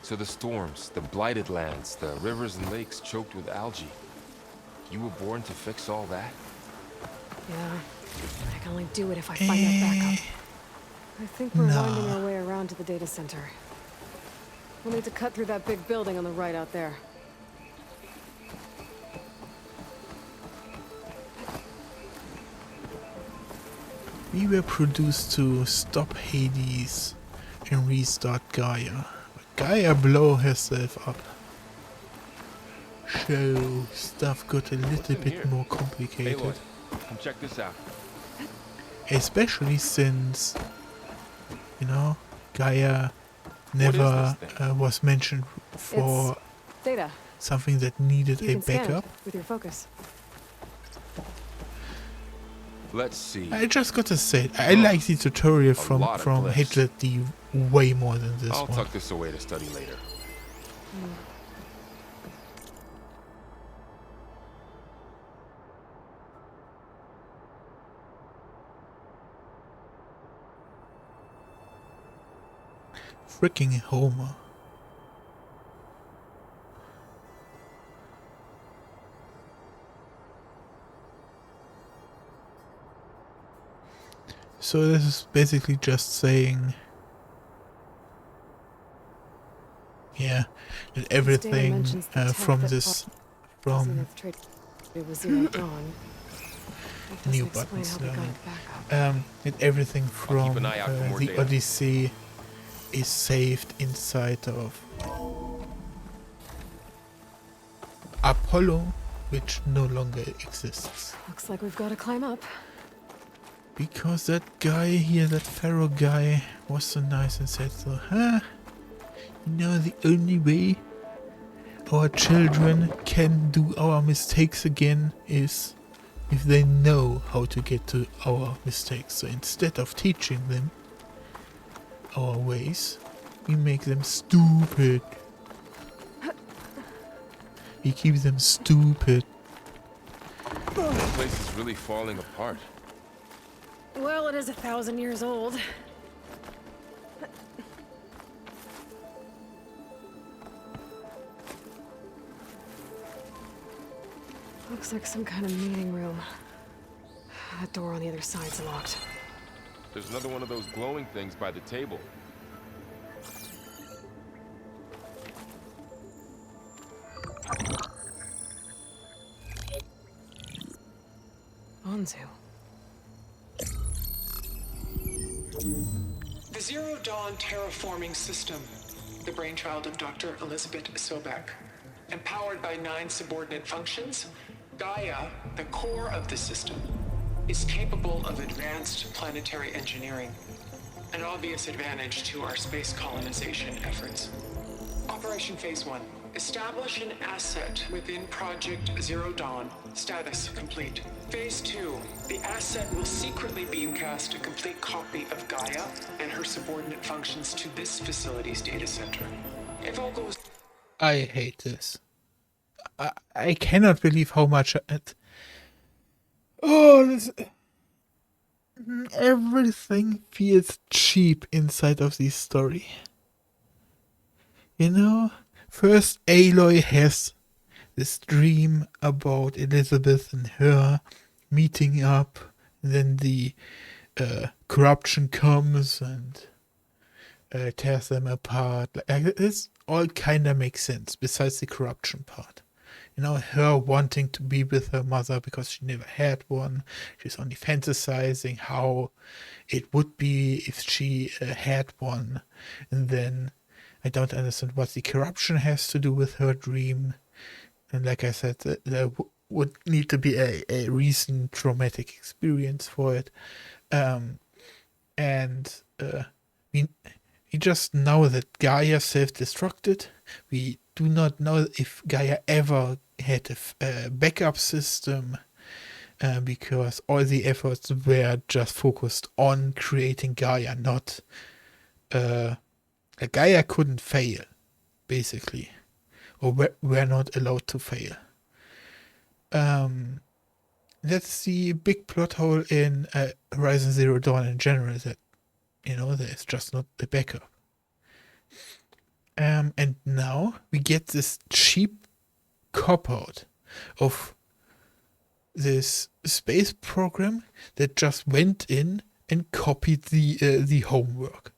So the storms, the blighted lands, the rivers and lakes choked with algae. You were born to fix all that? Yeah, I can only do it if I find that backup. I think we're winding our way around to the data center. We'll need to cut through that big building on the right out there. We were produced to stop Hades and restart Gaia. But Gaia blow herself up. So stuff got a little bit more complicated. Aloy, come check this out. Especially since, you know, Gaia never was mentioned for It's data. something that needed You a can scan it backup. with your focus. Let's see. I just gotta say, I like the tutorial from lot of glyphs. HZD way more than this I'll one. tuck this away to study later. Freaking Homer. So this is basically just saying, yeah, that everything from this, from It was Zero Dawn. That new doesn't explain buttons, how they got it back up. that everything from keep an eye out for more the data. Odyssey is saved inside of Apollo, which no longer exists. Looks like we've got to climb up. Because that guy here, that Pharaoh guy, was so nice and said so, huh? You know, the only way our children can do our mistakes again is if they know how to get to our mistakes. So instead of teaching them our ways, we make them stupid. We keep them stupid. This place is really falling apart. Well, it is 1,000 years old. Looks like some kind of meeting room. That door on the other side's locked. There's another one of those glowing things by the table. Anzu. The Zero Dawn terraforming system, the brainchild of Dr. Elizabeth Sobek. Empowered by 9 subordinate functions, Gaia, the core of the system, is capable of advanced planetary engineering, an obvious advantage to our space colonization efforts. Operation Phase 1. Establish an asset within Project Zero Dawn. Status complete. Phase 2. The asset will secretly beamcast a complete copy of Gaia and her subordinate functions to this facility's data center. If all goes... I hate this. I cannot believe how much everything feels cheap inside of this story. You know, first Aloy has this dream about Elizabeth and her meeting up, and then the corruption comes and tears them apart. Like, this all kind of makes sense, besides the corruption part. You know, her wanting to be with her mother because she never had one. She's only fantasizing how it would be if she had one. And then I don't understand what the corruption has to do with her dream. And like I said, there would need to be a recent traumatic experience for it. We just know that Gaia self-destructed. We do not know if Gaia ever had a backup system, because all the efforts were just focused on creating Gaia, not... Gaia couldn't fail, basically. Or were not allowed to fail. That's the big plot hole in Horizon Zero Dawn in general, that, you know, there's just not the backup. And now we get this cheap cop-out of this space program that just went in and copied the homework.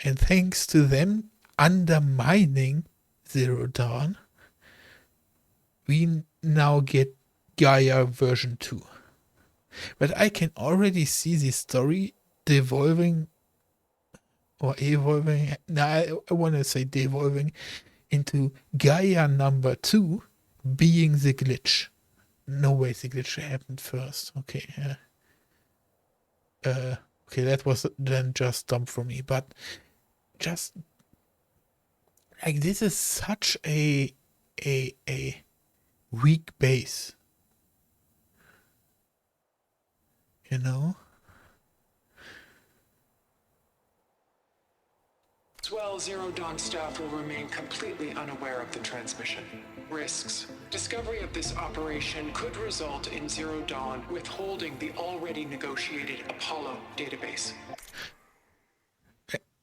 And thanks to them undermining Zero Dawn, we now get Gaia version 2. But I can already see the story devolving or evolving. No, I want to say devolving into Gaia number 2 being the glitch. No way the glitch happened first. Okay. Okay, that was then just dumb for me. But just like this is such a weak base. You know? As well, Zero Dawn staff will remain completely unaware of the transmission. Risks. Discovery of this operation could result in Zero Dawn withholding the already negotiated Apollo database.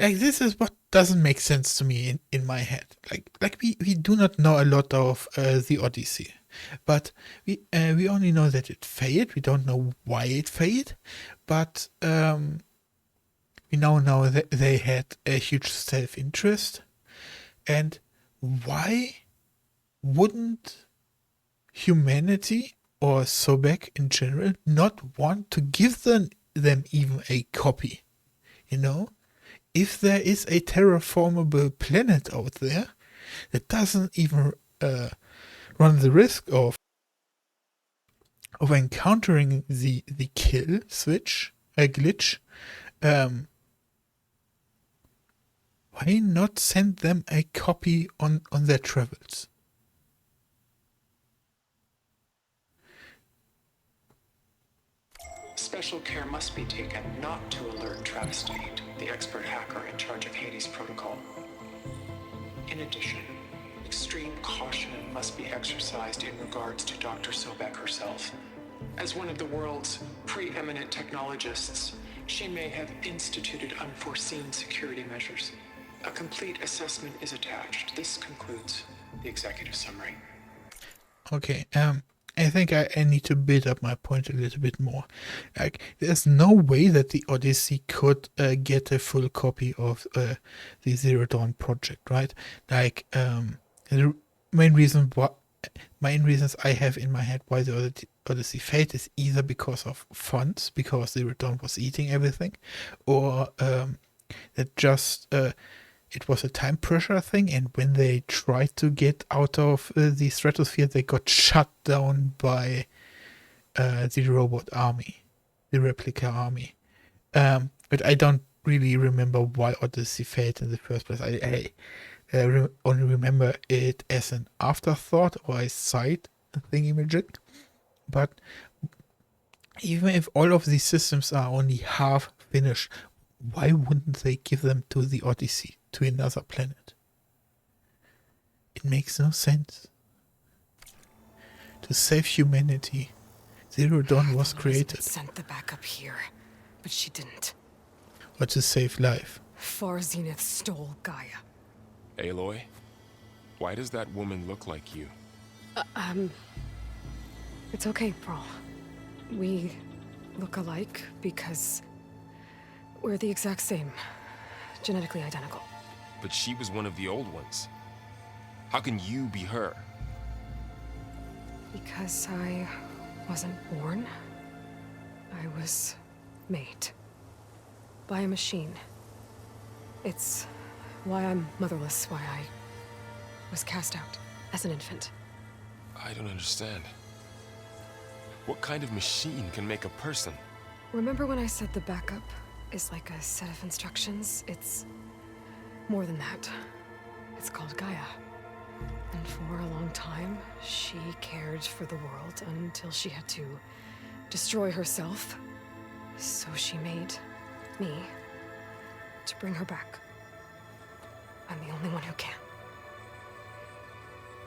Like this is what doesn't make sense to me in my head. Like we do not know a lot of the Odyssey, but we only know that it failed. We don't know why it failed, but we now know that they had a huge self-interest. And why wouldn't humanity or Sobek in general not want to give them even a copy? You know? If there is a terraformable planet out there that doesn't even run the risk of encountering the kill switch, a glitch, why not send them a copy on their travels? Special care must be taken not to alert Travis Tate, the expert hacker in charge of Hades' protocol. In addition, extreme caution must be exercised in regards to Dr. Sobek herself. As one of the world's preeminent technologists, she may have instituted unforeseen security measures. A complete assessment is attached. This concludes the executive summary. Okay, I think I need to build up my point a little bit more. Like, there's no way that the Odyssey could get a full copy of the Zero Dawn project, right? Like, the main reasons I have in my head why the Odyssey failed is either because of funds, because Zero Dawn was eating everything, or that just it was a time pressure thing, and when they tried to get out of the stratosphere, they got shut down by the robot army, the replica army. But I don't really remember why Odyssey failed in the first place. I only remember it as an afterthought or a side thingy-majig. But even if all of these systems are only half finished, why wouldn't they give them to the Odyssey, to another planet? It makes no sense. To save humanity, Zero Dawn was created. Sent the backup here, but she didn't. Or to save life. Far Zenith stole Gaia. Aloy, why does that woman look like you? It's okay, Pearl. We look alike because we're the exact same. Genetically identical. But she was one of the old ones. How can you be her? Because I wasn't born. I was made. By a machine. It's why I'm motherless, why I was cast out as an infant. I don't understand. What kind of machine can make a person? Remember when I said the backup is like a set of instructions? It's more than that. It's called Gaia. And for a long time, she cared for the world until she had to destroy herself. So she made me to bring her back. I'm the only one who can.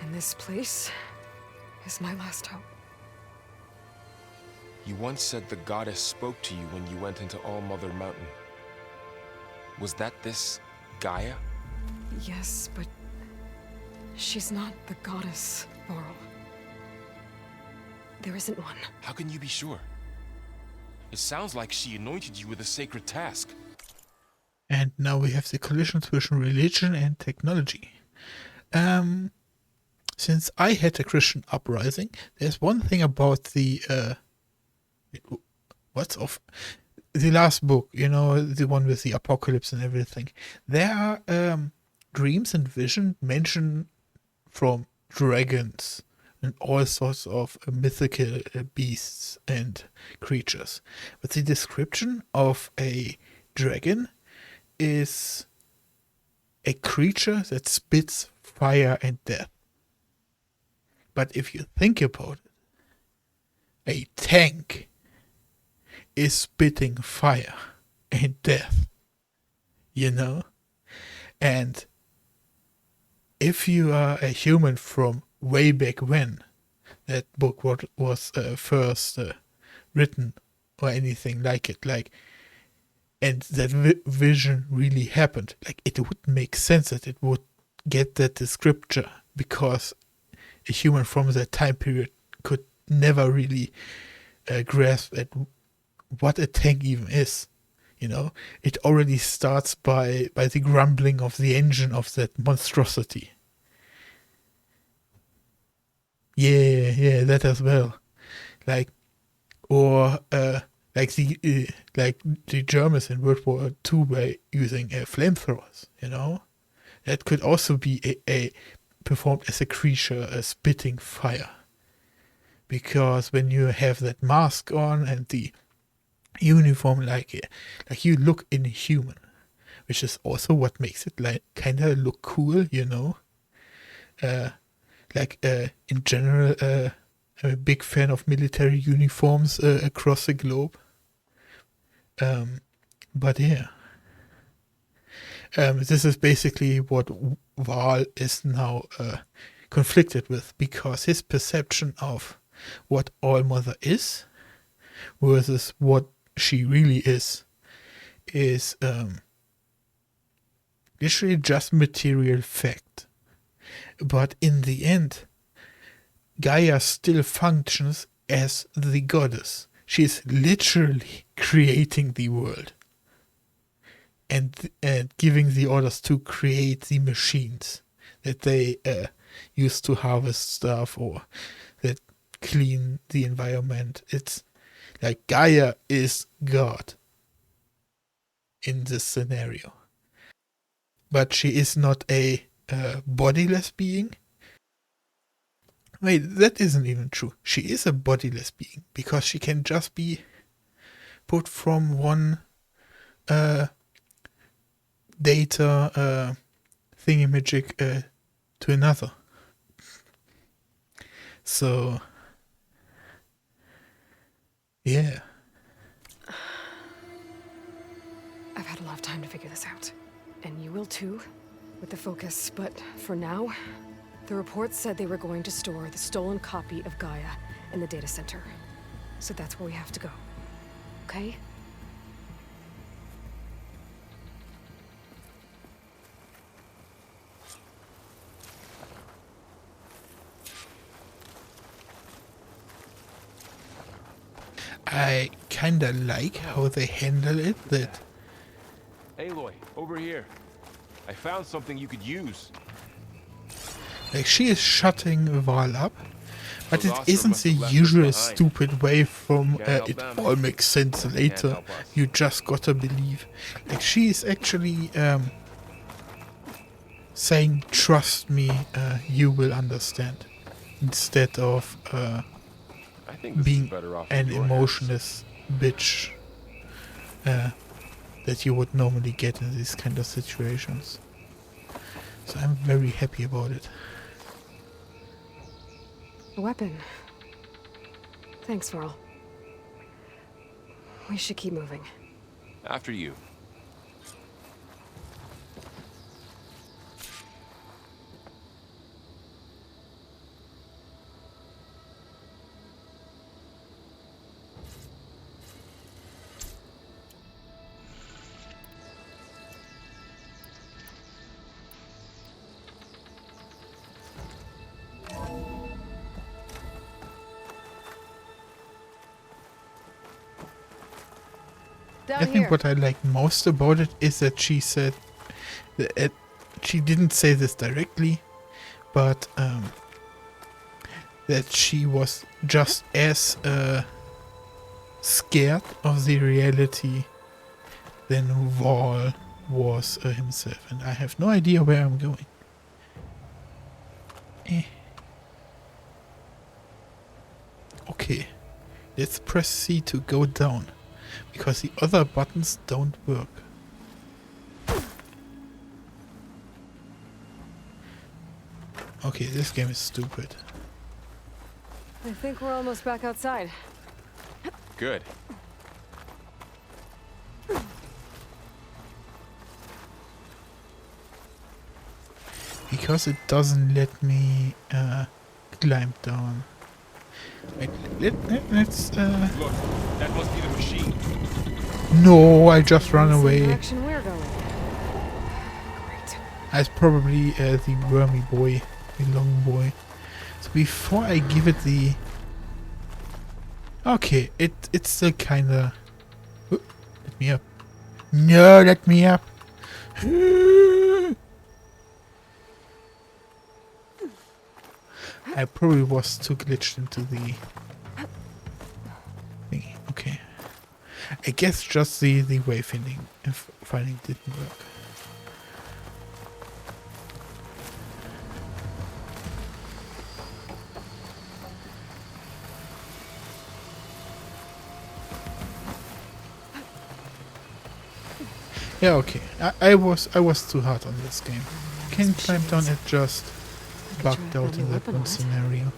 And this place is my last hope. You once said the goddess spoke to you when you went into All Mother Mountain. Was that this Gaia? Yes, but she's not the goddess, Varl. There isn't one. How can you be sure? It sounds like she anointed you with a sacred task. And now we have the collision between religion and technology. Since I had a Christian uprising, there's one thing about the the last book, you know, the one with the apocalypse and everything. There are dreams and vision mentioned from dragons and all sorts of mythical beasts and creatures. But the description of a dragon is a creature that spits fire and death. But if you think about it, a tank is spitting fire and death, you know? And if you are a human from way back when that book was first written or anything like it, like, and that vision really happened, like, it would make sense that it would get that descriptor, because a human from that time period could never really grasp at what a tank even is. You know, it already starts by the grumbling of the engine of that monstrosity. Yeah, that as well. Like, or like the Germans in World War II were using flamethrowers. You know, that could also be a performed as a creature spitting fire. Because when you have that mask on and the uniform, like you look inhuman, which is also what makes it like kind of look cool, you know. In general, I'm a big fan of military uniforms across the globe. But yeah, this is basically what Val is now conflicted with, because his perception of what All Mother is versus what she really is literally just material fact. But in the end, Gaia still functions as the goddess. She is literally creating the world and giving the orders to create the machines that they use to harvest stuff or that clean the environment. It's like Gaia is God in this scenario. But she is not a bodiless being. Wait, that isn't even true. She is a bodiless being, because she can just be put from one data thingamajig to another. So, yeah. I've had a lot of time to figure this out. And you will too, with the focus. But for now, the reports said they were going to store the stolen copy of Gaia in the data center. So that's where we have to go. Okay? I kinda like how they handle it, that Aloy, over here. I found something you could use. like she is shutting Val up, but Those it Oscar isn't must the have left us usual behind. stupid way from Can't help it them. all makes sense Can't later. help us. You just gotta believe. Like she is actually saying, "Trust me, you will understand," instead of I think this being is better off an in your emotionless bitch that you would normally get in these kind of situations. So I'm very happy about it. A weapon. Thanks, Varl. We should keep moving. hands. After you. Down I think here. what I like most about it is that she said that she didn't say this directly, but that she was just as scared of the reality than Val was himself, and I have no idea where I'm going. Okay, let's press C to go down, because the other buttons don't work. Okay, this game is stupid. I think we're almost back outside. Good. Because it doesn't let me climb down. Wait, let's Look, that must be the machine. No, I just run Same away. direction we're going. Great. That's probably the wormy boy, the long boy. So before I give it the... Okay, it's still kinda... Let me up. No, let me up. I probably was too glitched into the thingy. Okay. I guess just the wayfinding finding didn't work. Yeah, okay. I was too hard on this game. Can climb down, it just bugged try out that in new that weapon one on it. scenario.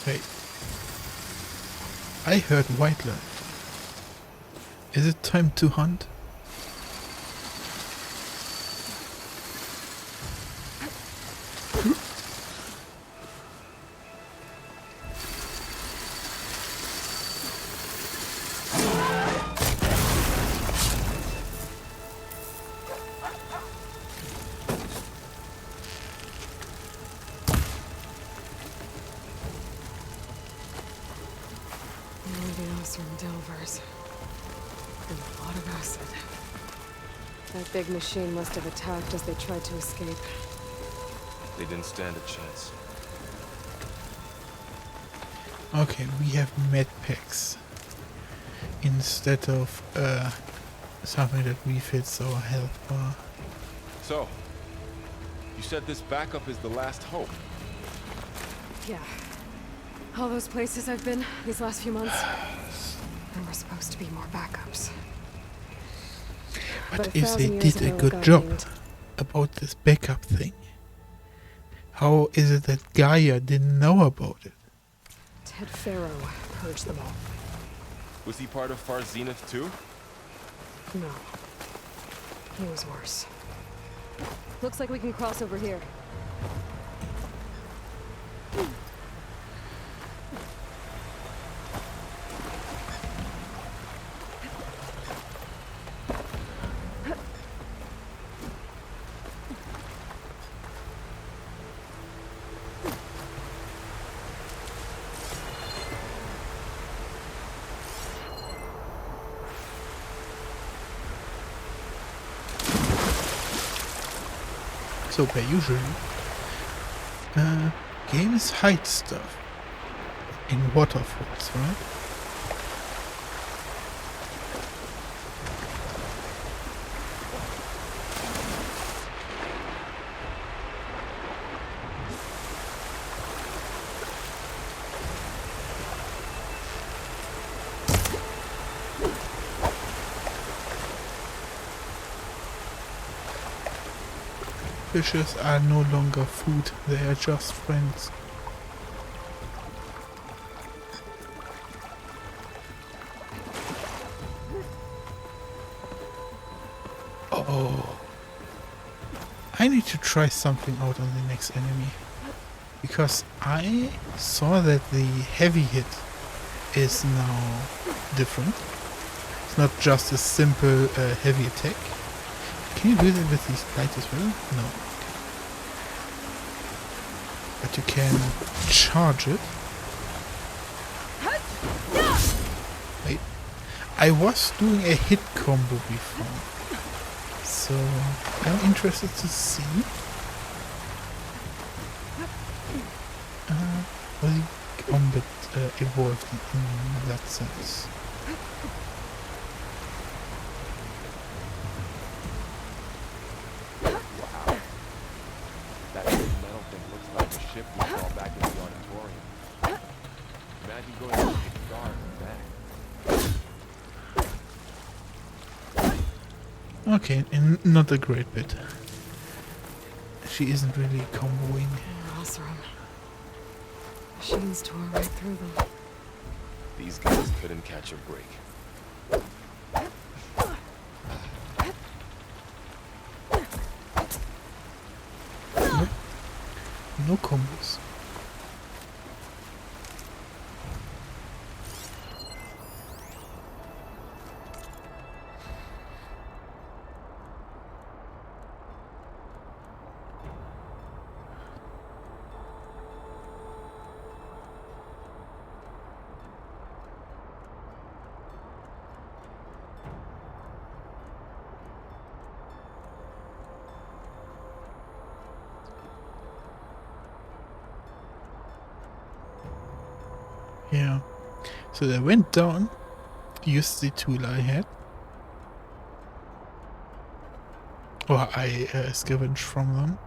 Wait. I heard white light. Is it time to hunt? Those from Delvers. And a lot of acid. That big machine must have attacked as they tried to escape. They didn't stand a chance. Okay, we have med packs instead of something that refills our health bar. So, you said this backup is the last hope. Yeah. All those places I've been these last few months. There were supposed to be more backups. But a if they 1,000 years did a ago, good God job named- about this backup thing, how is it that Gaia didn't know about it? Ted Pharaoh purged them all. Was he part of Far Zenith too? No. He was worse. Looks like we can cross over here. So per usual, games hide stuff in waterfalls, right? Fishes are no longer food, they are just friends. Oh. I need to try something out on the next enemy. Because I saw that the heavy hit is now different. It's not just a simple heavy attack. Can you do that with these lights as well? No. But you can charge it. Wait. I was doing a hit combo before. So I'm interested to see. Was the combat evolved in that sense? Wow. That big metal thing looks like a ship we saw back in the auditorium. Imagine going up to the stars and back. Okay, and not a great bit. She isn't really comboing. Awesome. Machines tore right through them. These guys couldn't catch a break. Nope. No combos. Yeah. So I went down, used the tool I had. Or I scavenged from them.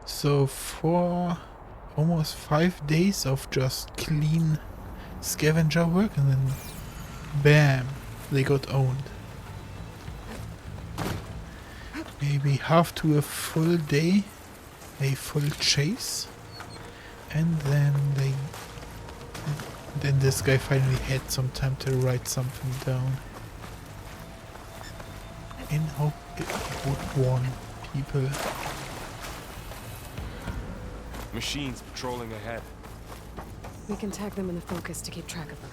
So for almost 5 days of just clean scavenger work, and then bam, they got owned. Maybe half to a full day, a full chase, and then this guy finally had some time to write something down in hope it would warn people. Machines patrolling ahead. We can tag them in the focus to keep track of them.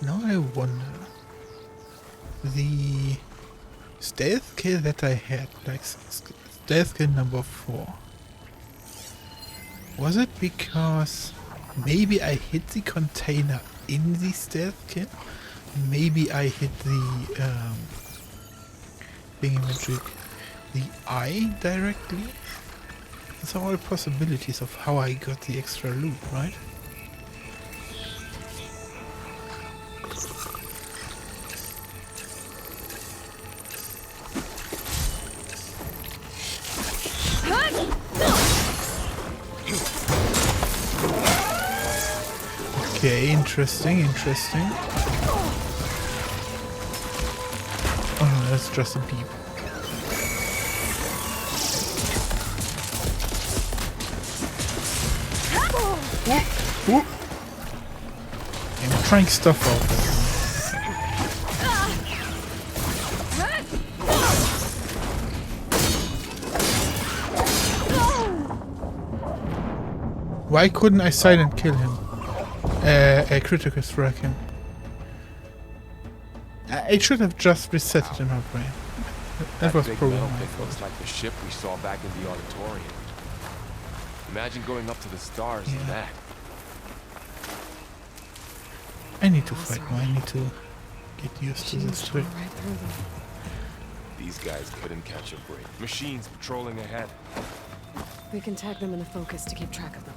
Now I wonder, the stealth kill that I had, like stealth kill number 4, was it because maybe I hit the container in the stealth kill? Maybe I hit the thingamajig, the eye directly? These are all possibilities of how I got the extra loot, right? Okay, interesting. Oh no, that's just a beep. Whoop. I'm trying stuff out. Why couldn't I silent kill him? A critical strike him. I should have just reset it in my brain. That was big probably metal my thing fault. looks like the ship we saw back in the auditorium. Imagine going up to the stars and Yeah. back. I need to fight more. I need to get used to Machines this tore trick. right through them. These guys couldn't catch a break. Machines patrolling ahead. We can tag them in the focus to keep track of them.